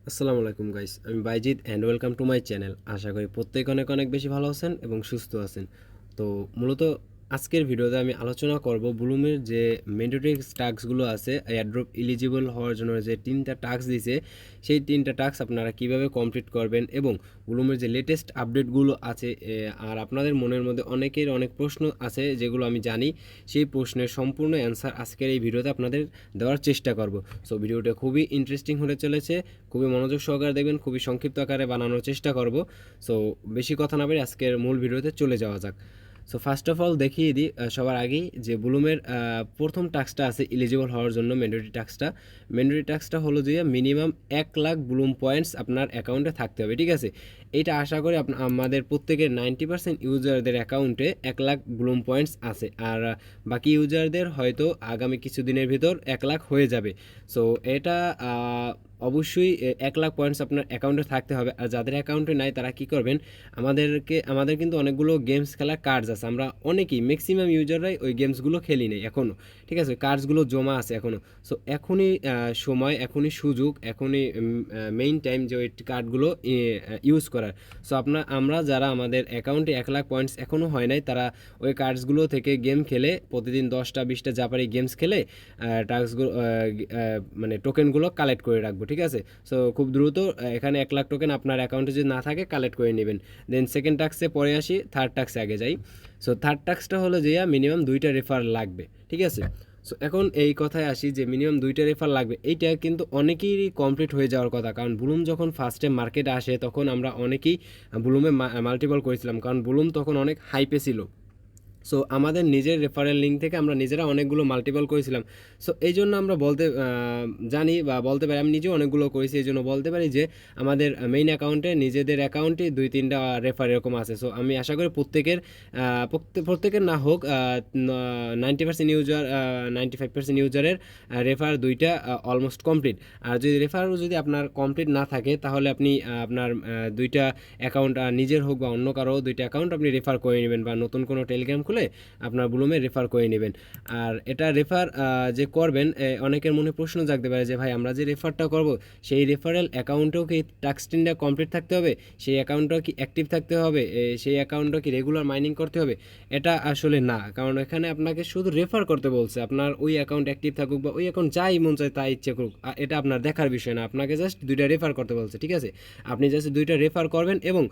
আসসালামু আলাইকুম গাইস, আমি Baijit and welcome to my channel. আশা করি প্রত্যেক অনেক অনেক বেশি ভালো আছেন এবং সুস্থ আছেন। তো মূলত আজকের ভিডিওতে আমি আলোচনা করব ব্লুমের যে ম্যান্ডেটরি টাস্কগুলো আছে এয়ারড্রপ এলিজিবল হওয়ার জন্য যে 3টা টাস্ক দিয়েছে, সেই 3টা টাস্ক আপনারা কিভাবে কমপ্লিট করবেন এবং ব্লুমের যে লেটেস্ট আপডেটগুলো আছে আর আপনাদের মনের মধ্যে অনেকের অনেক প্রশ্ন আছে যেগুলো আমি জানি, সেই প্রশ্নের সম্পূর্ণ অ্যান্সার আজকের এই ভিডিওতে আপনাদের দেওয়ার চেষ্টা করব। সো ভিডিওটা খুবই ইন্টারেস্টিং হতে চলেছে, খুবই মনোযোগ সহকারে দেখবেন, খুবই সংক্ষিপ্ত আকারে বানানোর চেষ্টা করব। সো বেশি কথা না বলে আজকের মূল ভিডিওতে চলে যাওয়া যাক। সো ফার্স্ট অফ অল দেখিয়ে দিই সবার আগেই যে ব্লুমের প্রথম টাস্কটা আছে এলিজিবল হওয়ার জন্য ম্যান্ডেটরি টাস্কটা হলো যে মিনিমাম 1 লাখ ব্লুম পয়েন্টস আপনার অ্যাকাউন্টে থাকতে হবে, ঠিক আছে। এইটা আশা করি আমাদের প্রত্যেকের 90% ইউজারদের অ্যাকাউন্টে 1 লাখ ব্লুম পয়েন্টস আছে, আর বাকি ইউজারদের হয়তো আগামী কিছুদিনের ভিতর 1 লাখ হয়ে যাবে। সো এটা অবশ্যই 1 লাখ পয়েন্টস আপনার অ্যাকাউন্টে থাকতে হবে। আর যাদের অ্যাকাউন্টে নাই তারা কি করবেন, আমাদের কিন্তু অনেকগুলো গেমস খেলার কার্ডস আছে, আমরা অনেকেই ম্যাক্সিমাম ইউজাররাই ওই গেমসগুলো খেলি নেই এখনও, ঠিক আছে। কার্ডসগুলো জমা আছে এখনও। সো এখনই সময়, এখনই সুযোগ, এখনই মেইন টাইম যে ওই কার্ডগুলো ইউজ করার। সো আমরা যারা আমাদের অ্যাকাউন্টে 1 লাখ পয়েন্টস এখনও হয় নাই, তারা ওই কার্ডসগুলো থেকে গেম খেলে প্রতিদিন 10টা 20টা যা পারি গেমস খেলে টাস্কগুলো মানে টোকেনগুলো কালেক্ট করে রাখবো, ঠিক আছে। সো খুব দ্রুত এখানে 1 লাখ টোকেন আপনার অ্যাকাউন্টে যদি না থাকে কালেক্ট করে নেবেন। দেন সেকেন্ড টাস্কে পরে আসি, থার্ড টাস্কে আগে যাই। সো থার্ড টাস্কটা হলো যে মিনিমাম 2টা রেফার লাগবে, ঠিক আছে। সো এখন এই কথায় আসি যে মিনিমাম 2টা রেফার লাগবে, এইটা কিন্তু অনেকেরই কমপ্লিট হয়ে যাওয়ার কথা, কারণ ব্লুম যখন ফার্স্টে মার্কেটে আসে তখন আমরা অনেকেই ব্লুমে মাল্টিপল করেছিলাম, কারণ ব্লুম তখন অনেক হাইপে ছিল। সো আমাদের নিজের রেফারেল লিঙ্ক থেকে আমরা নিজেরা অনেকগুলো মাল্টিপল করেছিলাম। সো এই জন্য আমরা জানি বা বলতে পারি, আমি নিজেও অনেকগুলো করেছি, এই জন্য বলতে পারি যে আমাদের মেইন অ্যাকাউন্টে, নিজেদের অ্যাকাউন্টে 2-3টা রেফার এরকম আছে। সো আমি আশা করি প্রত্যেকের না হোক 90% ইউজার, 95% ইউজারের রেফার 2টা অলমোস্ট কমপ্লিট। আর যদি আপনার কমপ্লিট না থাকে তাহলে আপনি আপনার 2টা অ্যাকাউন্ট, নিজের হোক বা অন্য কারো 2টা অ্যাকাউন্ট আপনি রেফার করে নেবেন, বা নতুন কোনো টেলিগ্রাম খুলে আপনার ব্লুমে রেফার করে নেবেন। আর এটা রেফার যে করবেন, অনেকের মনে প্রশ্ন জাগতে পারে যে ভাই আমরা যে রেফারটা করব সেই রেফারেল অ্যাকাউন্টেও কি টাস্কটা কমপ্লিট থাকতে হবে, সেই অ্যাকাউন্টটাও কি অ্যাক্টিভ থাকতে হবে, সেই অ্যাকাউন্টটা কি রেগুলার মাইনিং করতে হবে? এটা আসলে না, কারণ এখানে আপনাকে শুধু রেফার করতে বলছে। আপনার ওই অ্যাকাউন্ট অ্যাক্টিভ থাকুক বা ওই অ্যাকাউন্ট যাই মন চায় তাই ইচ্ছে করুক, এটা আপনার দেখার বিষয় না, আপনাকে জাস্ট 2টা রেফার করতে বলছে, ঠিক আছে। আপনি জাস্ট 2টা রেফার করবেন এবং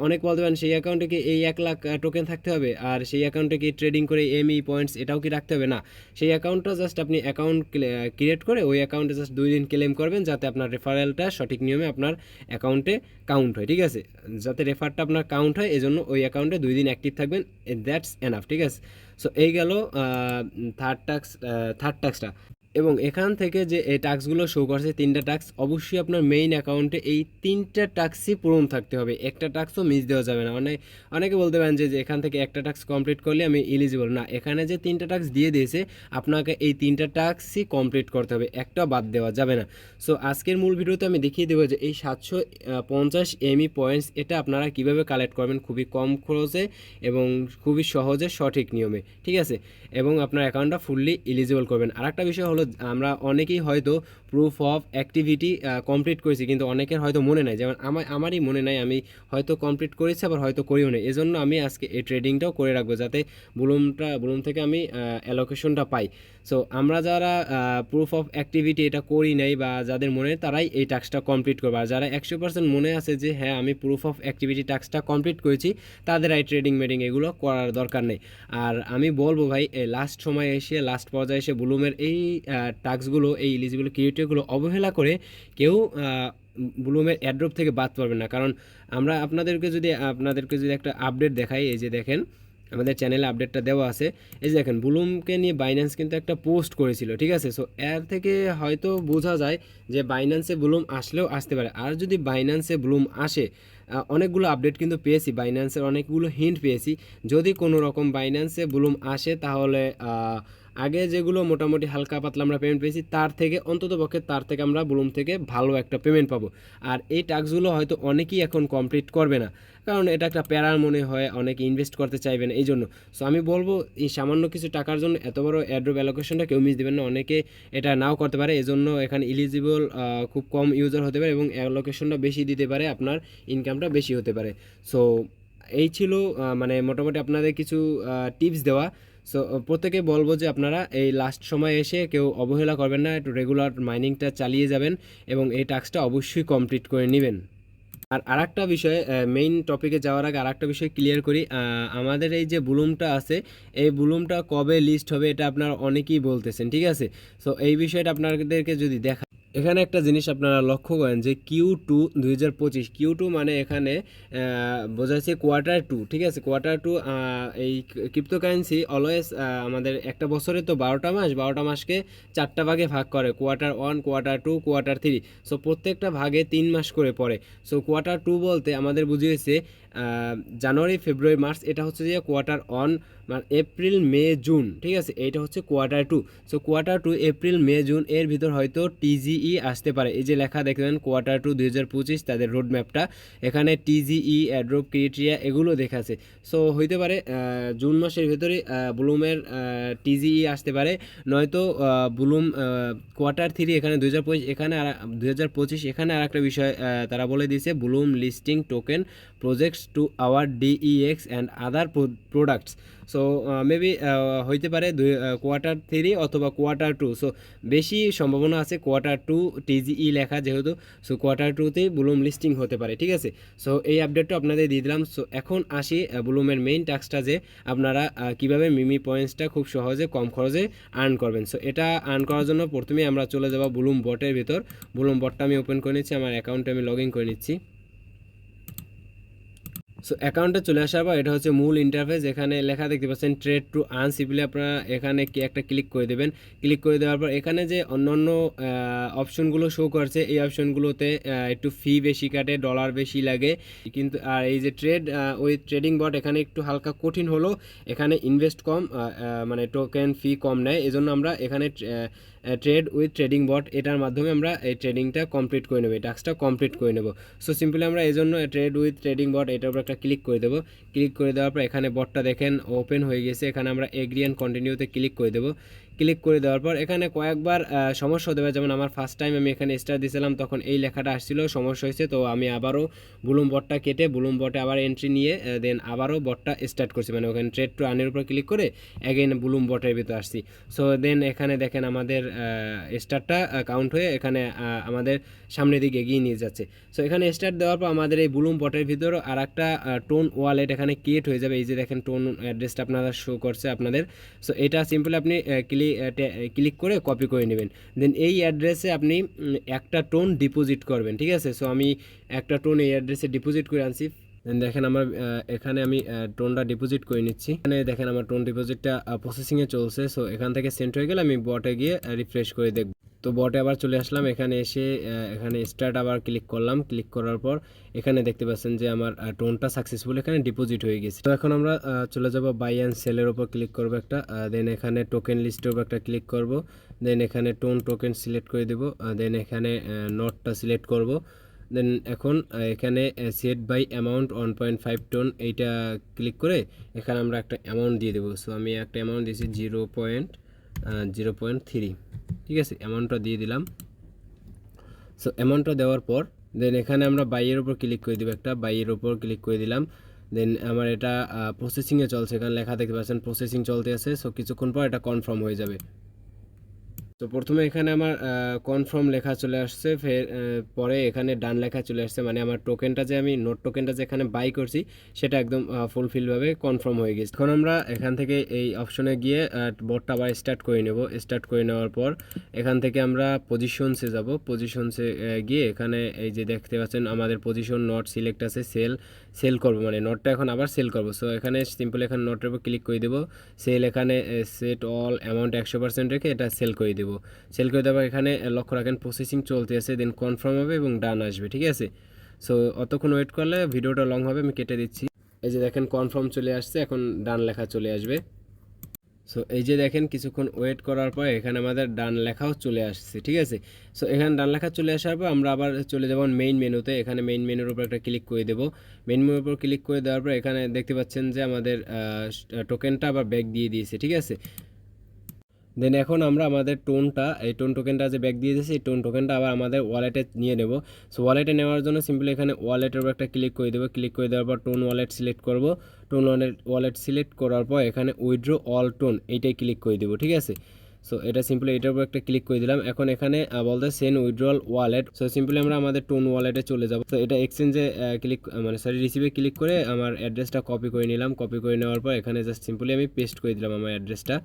অনেক বলতে পারেন সেই অ্যাকাউন্টে কি এই 1 লাখ টোকেন থাকতে হবে, আর সেই অ্যাকাউন্টে কি ট্রেডিং করে পয়েন্টস এটাও কি রাখতে হবে? না, সেই অ্যাকাউন্টটা জাস্ট আপনি অ্যাকাউন্ট ক্রিয়েট করে ওই অ্যাকাউন্টে জাস্ট 2 দিন ক্লেম করবেন, যাতে আপনার রেফারেলটা সঠিক নিয়মে আপনার অ্যাকাউন্টে কাউন্ট হয়, ঠিক আছে। যাতে রেফারটা আপনার কাউন্ট হয়, এজন্য ওই অ্যাকাউন্টে 2 দিন অ্যাক্টিভ থাকবেন, দ্যাটস এনাফ, ঠিক আছে। সো এই গেল থার্ড টাস্কটা। এবং এখান থেকে যে এই টাস্কগুলো শো করছে 3টা টাস্ক, অবশ্যই আপনার মেইন অ্যাকাউন্টে এই 3টা টাস্কই পূরণ থাকতে হবে, একটা টাস্কও মিস দেওয়া যাবে না। অনেকে বলতে পারেন যে এখান থেকে একটা টাস্ক কমপ্লিট করলে আমি এলিজিবল, না, এখানে যে 3টা টাস্ক দিয়ে দিয়েছে আপনাকে এই 3টা টাস্কই কমপ্লিট করতে হবে, একটা বাদ দেওয়া যাবে না। সো আজকের মূল ভিডিওতে আমি দেখিয়ে দেবো যে এই 750 পয়েন্টস এটা আপনারা কিভাবে কালেক্ট করবেন খুবই কম খরচে এবং খুবই সহজে সঠিক নিয়মে, ঠিক আছে, এবং আপনার অ্যাকাউন্টটা ফুললি এলিজিবল করবেন। আর একটা বিষয় হলো, আমরা অনেকেই হয়তো প্রুফ অফ অ্যাক্টিভিটি কমপ্লিট করেছি, কিন্তু অনেকের হয়তো মনে নাই, যেমন আমারই মনে নাই, আমি হয়তো কমপ্লিট করেছি আবার হয়তো করিও না। এজন্য আমি আজকে এই ট্রেডিংটাও করে রাখবো, যাতে ব্লুম থেকে আমি অ্যালোকেশনটা পাই। সো আমরা যারা প্রুফ অফ অ্যাক্টিভিটি এটা করি নাই বা যাদের মনে, তারাই এই টাস্কটা কমপ্লিট করবে। আর যারা 100% মনে আছে যে হ্যাঁ আমি প্রুফ অফ অ্যাক্টিভিটি টাস্কটা কমপ্লিট করেছি, তাদের এই ট্রেডিং মেডিং এগুলো করার দরকার নেই। আর আমি বলবো ভাই, লাস্ট সময় এসে, লাস্ট পর্যায়ে এসে ব্লুমের এই টাস্কগুলো, এই এলিজিবল ক্রিয়েটিভগুলো অবহেলা করে কেউ ব্লুমের অ্যাড্রপ থেকে বাদ পারবেন না। কারণ আপনাদেরকে যদি একটা আপডেট দেখাই, এই যে দেখেন আমাদের চ্যানেলে আপডেটটা দেওয়া আছে। এই যে দেখেন, ব্লুমকে নিয়ে বাইন্যান্স কিন্তু একটা পোস্ট করেছিল, ঠিক আছে। সো এর থেকে হয়তো বোঝা যায় যে বাইন্যান্সে ব্লুম আসলেও আসতে পারে। আর যদি বাইন্যান্সে ব্লুম আসে, অনেকগুলো আপডেট কিন্তু পেয়েছি, বাইন্যান্সের অনেকগুলো হিন্ট পেয়েছি, যদি কোনো রকম বাইন্যান্সে ব্লুম আসে তাহলে আগে যেগুলো মোটামুটি হালকা পাতলা আমরা পেমেন্ট পেয়েছি তার থেকে অন্ততপক্ষে তার থেকে আমরা ব্লুম থেকে ভালো একটা পেমেন্ট পাবো। আর এই টাস্কগুলো হয়তো অনেকেই এখন কমপ্লিট করবে না, কারণ এটা একটা প্যারার মনে হয়, অনেকে ইনভেস্ট করতে চাইবেন এই জন্য। সো আমি বলবো এই সামান্য কিছু টাকার জন্য এত বড় অ্যাড্রপ অ্যালোকেশনটা কেউ মিস দেবেন না। অনেকে এটা নাও করতে পারে, এজন্য এখানে ইলিজিবল খুব কম ইউজার হতে পারে এবং অ্যালোকেশনটা বেশি দিতে পারে, আপনার ইনকামটা বেশি হতে পারে। সো এই ছিল মানে মোটামুটি আপনাদের কিছু টিপস দেওয়া। সো প্রত্যেকে বলবো যে আপনারা এই লাস্ট সময় এসে কেউ অবহেলা করবেন না, একটু রেগুলার মাইনিংটা চালিয়ে যাবেন এবং এই টাস্কটা অবশ্যই কমপ্লিট করে নেবেন। আর আরেকটা বিষয়, মেইন টপিকে যাওয়ার আগে আরেকটা বিষয় ক্লিয়ার করি। আমাদের এই যে ব্লুমটা আছে, এই ব্লুমটা কবে লিস্ট হবে এটা আপনারা অনেকেই বলতেছেন, ঠিক আছে। সো এই বিষয়টা আপনাদেরকে যদি দেখা, এখানে একটা জিনিস আপনারা লক্ষ্য করেন যে Q2 2025, Q2 মানে এখানে বোঝাচ্ছে Q2, ঠিক আছে। Q2 এই ক্রিপ্টোকারেন্সি অলওয়েজ আমাদের একটা বছরে তো 12টা মাস, 12টা মাসকে 4টা ভাগে ভাগ করে, Q1, Q2, Q3। সো প্রত্যেকটা ভাগে 3 মাস করে পড়ে। সো Q2 বলতে আমাদের বুঝিয়েছে জানুয়ারি, ফেব্রুয়ারি, মার্চ, এটা হচ্ছে যে Q1, মানে এপ্রিল, মে, জুন, ঠিক আছে। এইটা হচ্ছে Q2। সো Q2, এপ্রিল, মে, জুন এর ভিতর হয়তো TGE আসতে পারে। এই যে লেখা দেখবেন Q2 2025 তাদের রোড ম্যাপটা, এখানে TGE, অ্যাড্রপ, ক্রিয়েট্রিয়া এগুলো দেখাচ্ছে। সো হইতে পারে জুন মাসের ভেতরে ব্লুমের TGE আসতে পারে, নয়তো ব্লুম Q3 এখানে 2025, এখানে 2025 এখানে আর একটা বিষয় তারা বলে দিয়েছে, Bloom listing token projects to our DEX and other products. So maybe হইতে পারে Q3 অথবা Q2। সো বেশি সম্ভাবনা আছে Q2 TGE লেখা যেহেতু, সো Q2তেই ব্লুম লিস্টিং হতে পারে, ঠিক আছে। সো এই আপডেটটা আপনাদের দিয়ে দিলাম। সো এখন আসি ব্লুমের মেইন টাস্কটা, যে আপনারা কীভাবে মিমি পয়েন্টসটা খুব সহজে কম খরচে আর্ন করবেন। সো এটা আর্ন করার জন্য প্রথমে আমরা চলে যাব ব্লুম বটের ভিতর। ব্লুম বটটা আমি ওপেন করে নিচ্ছি, আমার অ্যাকাউন্টে আমি লগ ইন করে নিচ্ছি। সো অ্যাকাউন্টে চলে আসার পর এটা হচ্ছে মূল ইন্টারফেস, এখানে লেখা দেখতে পাচ্ছেন ট্রেড টু আর্ন। সিম্পলি আপনারা এখানে কি একটা ক্লিক করে দেবেন। ক্লিক করে দেওয়ার পর এখানে যে অন্যান্য অপশনগুলো শো করছে, এই অপশনগুলোতে একটু ফি বেশি কাটে, ডলার বেশি লাগে, কিন্তু আর এই যে ট্রেড উইথ ট্রেডিং বট এখানে একটু হালকা কঠিন হলো, এখানে ইনভেস্ট কম, মানে টোকেন ফি কম নেয়, এজন্য আমরা এখানে ট্রেড উইথ ট্রেডিং বট এটার মাধ্যমে আমরা এই ট্রেডিংটা কমপ্লিট করে নেব, এই টাস্কটা কমপ্লিট করে নেব। সো সিম্পলি আমরা এই জন্য ট্রেড উইথ ট্রেডিং বট এটার উপর একটা ক্লিক করে দেবো। ক্লিক করে দেওয়ার পর এখানে বটটা দেখেন ওপেন হয়ে গেছে, এখানে আমরা এগ্রি অ্যান্ড কন্টিনিউতে ক্লিক করে দেবো। ক্লিক করে দেওয়ার পর এখানে কয়েকবার সমস্যা হতে পারে, যেমন আমার ফার্স্ট টাইম আমি এখানে স্টার দিয়েছিলাম তখন এই লেখাটা আসছিল, সমস্যা হয়েছে। তো আমি আবারও ব্লুম বটটা কেটে ব্লুম বটে আবার এন্ট্রি নিয়ে দেন আবারও বটটা স্টার্ট করছি, মানে ওখানে ট্রেড টু আর্নের উপর ক্লিক করে অ্যাগেন ব্লুম বটের ভিতরে আসছি। সো দেন এখানে দেখেন আমাদের স্টারটা কাউন্ট হয়ে এখানে আমাদের সামনের দিকে এগিয়ে নিয়ে যাচ্ছে। সো এখানে স্টার্ট দেওয়ার পর আমাদের এই ব্লুম বটের ভিতর আর একটা টোন ওয়ালেট এখানে ক্রিয়েট হয়ে যাবে। এই যে দেখেন টোন অ্যাড্রেসটা আপনারা শো করছে আপনাদের। সো এটা সিম্পলি আপনি ক্লিক করে কপি করে নেবেন, দেন এই অ্যাড্রেসে আপনি একটা টোন ডিপোজিট করবেন, ঠিক আছে। সো আমি একটা টোন এই অ্যাড্রেসে ডিপোজিট করে আনছি। দেন দেখেন আমার এখানে আমি টোনটা ডিপোজিট করে নিচ্ছি। এখানে দেখেন আমার টোন ডিপোজিটটা প্রসেসিংয়ে চলছে। সো এখান থেকে সেন্ড হয়ে গেলে আমি বটে গিয়ে রিফ্রেশ করে দেখব। তো বটে আবার চলে আসলাম, এখানে এসে এখানে স্টার্ট আবার ক্লিক করলাম। ক্লিক করার পর এখানে দেখতে পাচ্ছেন যে আমার টোনটা সাকসেসফুল এখানে ডিপোজিট হয়ে গেছে। তো এখন আমরা চলে যাব বাই অ্যান্ড সেলের ওপর ক্লিক করব একটা, দেন এখানে টোকেন লিস্টের উপর একটা ক্লিক করব, দেন এখানে টোন টোকেন সিলেক্ট করে দেব, দেন এখানে নটটা সিলেক্ট করব। দেন এখন এখানে সেট বাই অ্যামাউন্ট 1.5 টোন এইটা ক্লিক করে এখানে আমরা একটা অ্যামাউন্ট দিয়ে দেবো। সো আমি একটা অ্যামাউন্ট দিয়েছি 0.3, ঠিক আছে, অ্যামাউন্টটা দিয়ে দিলাম। সো অ্যামাউন্টটা দেওয়ার পর দেন এখানে আমরা বাইয়ের ওপর ক্লিক করে দেবো, একটা বাইয়ের ওপর ক্লিক করে দিলাম। দেন আমার এটা প্রসেসিংয়ে চলছে, এখানে লেখা দেখতে পাচ্ছেন প্রসেসিং চলতে আছে। সো কিছুক্ষণ পর এটা কনফার্ম হয়ে যাবে। তো প্রথমে এখানে আমার কনফার্ম লেখা চলে আসছে, ফের পরে এখানে ডান লেখা চলে আসছে, মানে আমার টোকেনটা যে আমি নোট টোকেনটা যে এখানে বাই করছি সেটা একদম ফুলফিলভাবে কনফার্ম হয়ে গেছে। এখন আমরা এখান থেকে এই অপশনে গিয়ে বটটা আবার স্টার্ট করে নেব। স্টার্ট করে নেওয়ার পর এখান থেকে আমরা পজিশনসে যাব। পজিশনসে গিয়ে এখানে এই যে দেখতে পাচ্ছেন আমাদের পজিশন নট সিলেক্ট আছে, সেল করব, মানে নটটা এখন আবার সেল করব। সো এখানে সিম্পল এখানে নটের উপর ক্লিক করে দেবো, সেল এখানে সেট অল অ্যামাউন্ট 100% রেখে এটা সেল করে দেবো। সেল করে দেওয়ার এখানে লক্ষ্য রাখেন প্রসেসিং চলতে আছে, দেন কনফার্ম হবে এবং ডান আসবে, ঠিক আছে। সো অতক্ষণ ওয়েট করলে ভিডিওটা লং হবে, আমি কেটে দিচ্ছি। এই যে দেখেন কনফার্ম চলে আসছে, এখন ডান লেখা চলে আসবে। সো এই যে দেখেন কিছুক্ষণ ওয়েট করার পর এখানে আমাদের ডান লেখাও চলে আসছে, ঠিক আছে। সো এখানে ডান লেখা চলে আসার পর আমরা আবার চলে যাব মেইন মেনুতে। এখানে মেইন মেনুর উপর একটা ক্লিক করে দেবো। মেইন মেনুর উপর ক্লিক করে দেওয়ার পর এখানে দেখতে পাচ্ছেন যে আমাদের টোকেনটা আবার ব্যাক দিয়ে দিয়েছে, ঠিক আছে। দেন এখন আমরা আমাদের এই টোন টোকেনটা যে ব্যাক দিয়ে দিয়েছি, এই টোন টোকেনটা আবার আমাদের ওয়ালেটে নিয়ে নেব। সো ওয়ালেটে নেওয়ার জন্য সিম্পলি এখানে ওয়ালেটের উপর একটা ক্লিক করে দেবো। ক্লিক করে দেওয়ার পর টোন ওয়ালেট সিলেক্ট করব। টোন ওয়ালেট সিলেক্ট করার পর এখানে উইথড্র অল টোন এইটাই ক্লিক করে দেবো, ঠিক আছে। সো এটা সিম্পলি এটার উপর একটা ক্লিক করে দিলাম। এখন এখানে বলতে send withdrawal wallet. So simply আমরা আমাদের টোন ওয়ালেটে চলে যাব। তো এটা এক্সচেঞ্জে রিসিভে ক্লিক করে আমার অ্যাড্রেসটা কপি করে নিলাম। কপি করে নেওয়ার পর এখানে জাস্ট সিম্পলি আমি পেস্ট করে দিলাম আমার অ্যাড্রেসটা।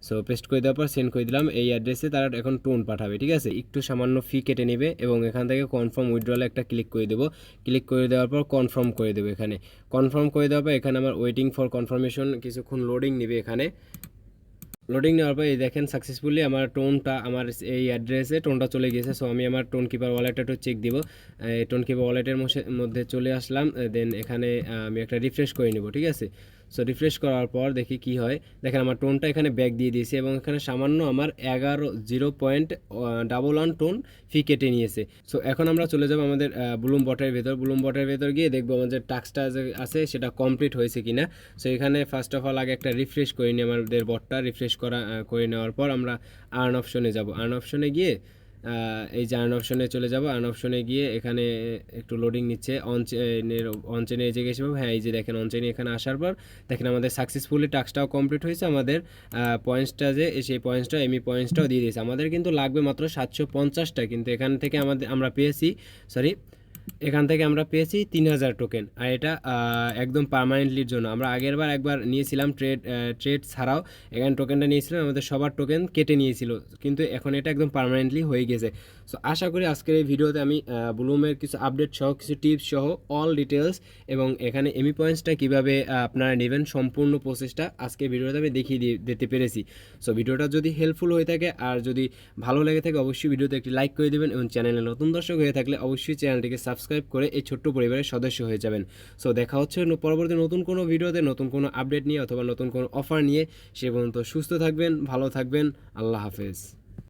সো পেস্ট করে দেওয়ার পর সেন্ড করে দিলাম। এই অ্যাড্রেসে তারা এখন টোন পাঠাবে, ঠিক আছে। একটু সামান্য ফি কেটে নেবে এবং এখান থেকে কনফার্ম উইথড্রলে একটা ক্লিক করে দেবো। ক্লিক করে দেওয়ার পর কনফার্ম করে দেবো। এখানে কনফার্ম করে দেওয়ার পর এখানে আমার ওয়েটিং ফর কনফার্মেশন কিছুক্ষণ লোডিং নেবে। এখানে লোডিং নেওয়ার পর এই দেখেন সাকসেসফুলি আমার টোনটা আমার এই অ্যাড্রেসে টোনটা চলে গিয়েছে। সো আমি আমার টোন কিপার ওয়ালেটটা একটু চেক দিব। টোন কিপার ওয়ালেটের মধ্যে চলে আসলাম। দেন এখানে আমি একটা রিফ্রেশ করে নেব, ঠিক আছে। সো রিফ্রেশ করার পর দেখি কি হয়। দেখেন আমার টোনটা এখানে ব্যাক দিয়ে দিয়েছে এবং এখানে সামান্য আমার 0.11 টোন ফি কেটে নিয়েছে। সো এখন আমরা চলে যাব আমাদের ব্লুম বটের ভেতর। ব্লুম বটের ভেতর গিয়ে দেখবো আমাদের টাস্কটা যে আছে সেটা কমপ্লিট হয়েছে কিনা। সো এখানে ফার্স্ট অফ অল আগে একটা রিফ্রেশ করে নিই। আমাদের বটটা রিফ্রেশ করে নেওয়ার পর আমরা আর্ন অপশনে যাব। আর্ন অপশনে গিয়ে এই যে আর্ন অপশনে চলে যাব। আর্ন অপশনে গিয়ে এখানে একটু লোডিং নিচ্ছে। অনচেনে এই যে গেছে, হ্যাঁ এই যে দেখেন অনচেনে এখানে আসার পর দেখেন আমাদের সাকসেসফুলি টাস্কটাও কমপ্লিট হয়েছে। আমাদের পয়েন্টসটা যে সেই পয়েন্টসটা এমই পয়েন্টসটাও দিয়ে দিয়েছে। আমাদের কিন্তু লাগবে মাত্র 750টা, কিন্তু এখান থেকে আমরা পেয়েছি এখান থেকে আমরা পেয়েছি 3000 টোকেন। আর এটা একদম পার্মানেন্টলির জন্য। আমরা আগেরবার একবার নিয়েছিলাম ট্রেড ছাড়াও এখানে টোকেনটা নিয়েছিলাম, আমাদের সবার টোকেন কেটে নিয়েছিল, কিন্তু এখন এটা একদম পার্মানেন্টলি হয়ে গেছে। সো আশা করি আজকের এই ভিডিওতে আমি ব্লুমের কিছু আপডেট সহ কিছু টিপস সহ অল ডিটেলস এবং এখানে এমি পয়েন্টসটা কীভাবে আপনারা নেবেন সম্পূর্ণ প্রসেসটা আজকের ভিডিওতে আমি দেখিয়ে দিতে পেরেছি। সো ভিডিওটা যদি হেল্পফুল হয়ে থাকে আর যদি ভালো লেগে থাকে অবশ্যই ভিডিওতে একটি লাইক করে দেবেন এবং চ্যানেলে নতুন দর্শক হয়ে থাকলে অবশ্যই চ্যানেলটিকে সাবস্ক্রাইব করে এই ছোট্ট পরিবারের সদস্য হয়ে যাবেন। সো দেখা হচ্ছে পরবর্তী নতুন কোনো ভিডিওতে নতুন কোনো আপডেট নিয়ে অথবা নতুন কোনো অফার নিয়ে। সে পর্যন্ত সুস্থ থাকবেন, ভালো থাকবেন। আল্লাহ হাফেজ।